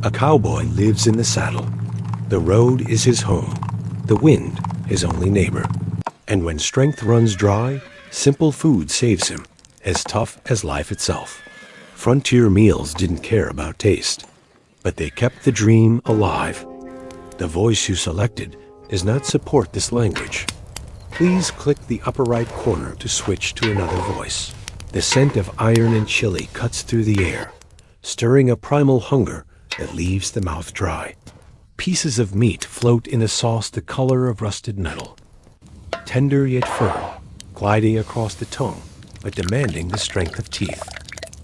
A cowboy lives in the saddle. The road is his home, the wind his only neighbor. And when strength runs dry, simple food saves him, as tough as life itself. Frontier meals didn't care about taste, but they kept the dream alive. The voice you selected does not support this language. Please click the upper right corner to switch to another voice. The scent of iron and chili cuts through the air, stirring a primal hunger that leaves the mouth dry. Pieces of meat float in a sauce the color of rusted metal. Tender yet firm, gliding across the tongue, but demanding the strength of teeth.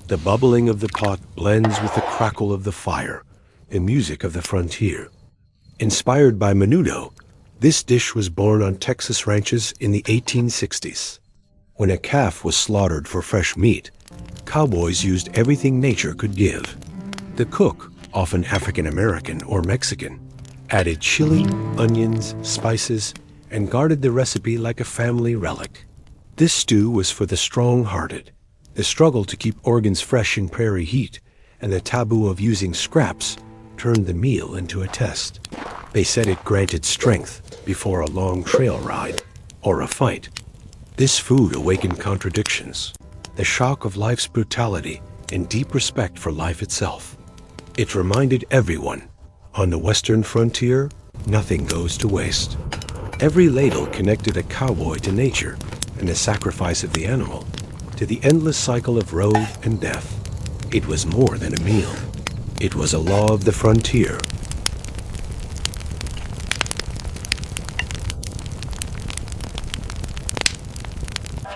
The bubbling of the pot blends with the crackle of the fire, the music of the frontier. Inspired by menudo, this dish was born on Texas ranches in the 1860s. When a calf was slaughtered for fresh meat, cowboys used everything nature could give. The cook, often African American or Mexican, added chili, onions, spices, and guarded the recipe like a family relic. This stew was for the strong-hearted. The struggle to keep organs fresh in prairie heat and the taboo of using scraps turned the meal into a test. They said it granted strength before a long trail ride or a fight. This food awakened contradictions, the shock of life's brutality and deep respect for life itself. It reminded everyone, on the western frontier, nothing goes to waste. Every ladle connected a cowboy to nature and the sacrifice of the animal, to the endless cycle of road and death. It was more than a meal. It was a law of the frontier.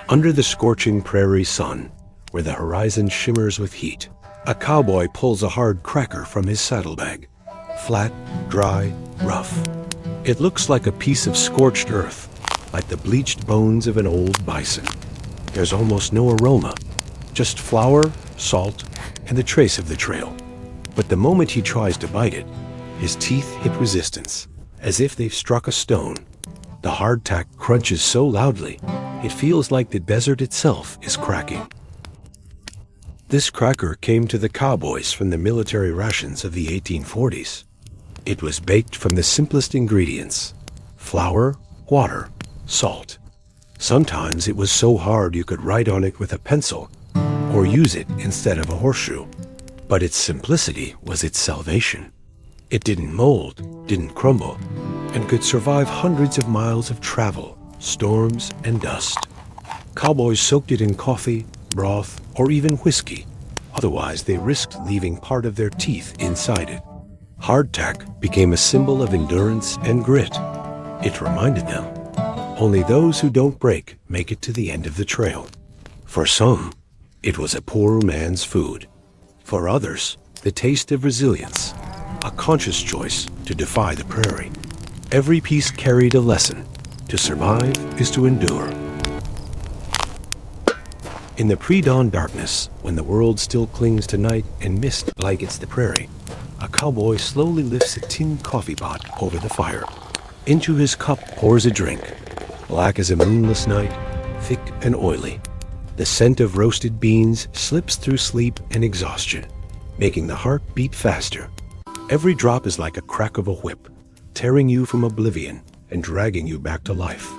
Under the scorching prairie sun, where the horizon shimmers with heat, a cowboy pulls a hard cracker from his saddlebag. Flat, dry, rough. It looks like a piece of scorched earth, like the bleached bones of an old bison. There's almost no aroma, just flour, salt, and the trace of the trail. But the moment he tries to bite it, his teeth hit resistance, as if they've struck a stone. The hardtack crunches so loudly, it feels like the desert itself is cracking. This cracker came to the cowboys from the military rations of the 1840s. It was baked from the simplest ingredients: flour, water, salt. Sometimes it was so hard you could write on it with a pencil or use it instead of a horseshoe. But its simplicity was its salvation. It didn't mold, didn't crumble, and could survive hundreds of miles of travel, storms, and dust. Cowboys soaked it in coffee, broth, or even whiskey. Otherwise, they risked leaving part of their teeth inside it. Hardtack became a symbol of endurance and grit. It reminded them, only those who don't break make it to the end of the trail. For some, it was a poor man's food. For others, the taste of resilience, a conscious choice to defy the prairie. Every piece carried a lesson. To survive is to endure. In the pre-dawn darkness, when the world still clings to night and mist blankets the prairie, a cowboy slowly lifts a tin coffee pot over the fire. Into his cup pours a drink, black as a moonless night, thick and oily. The scent of roasted beans slips through sleep and exhaustion, making the heart beat faster. Every drop is like a crack of a whip, tearing you from oblivion and dragging you back to life.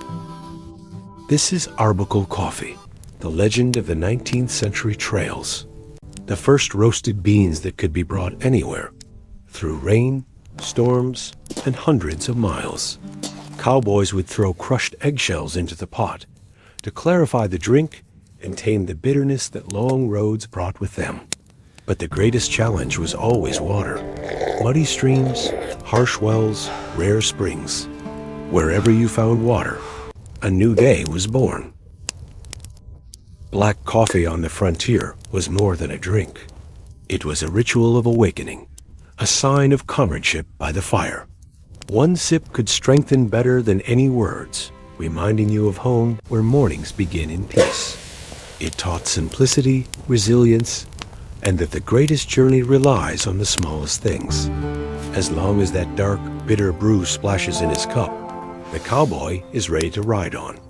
This is Arbuckle coffee, the legend of the 19th century trails. The first roasted beans that could be brought anywhere, through rain, storms, and hundreds of miles. Cowboys would throw crushed eggshells into the pot to clarify the drink and tame the bitterness that long roads brought with them. But the greatest challenge was always water. Muddy streams, harsh wells, rare springs. Wherever you found water, a new day was born. Black coffee on the frontier was more than a drink. It was a ritual of awakening, a sign of comradeship by the fire. One sip could strengthen better than any words, reminding you of home where mornings begin in peace. It taught simplicity, resilience, and that the greatest journey relies on the smallest things. As long as that dark, bitter brew splashes in his cup, the cowboy is ready to ride on.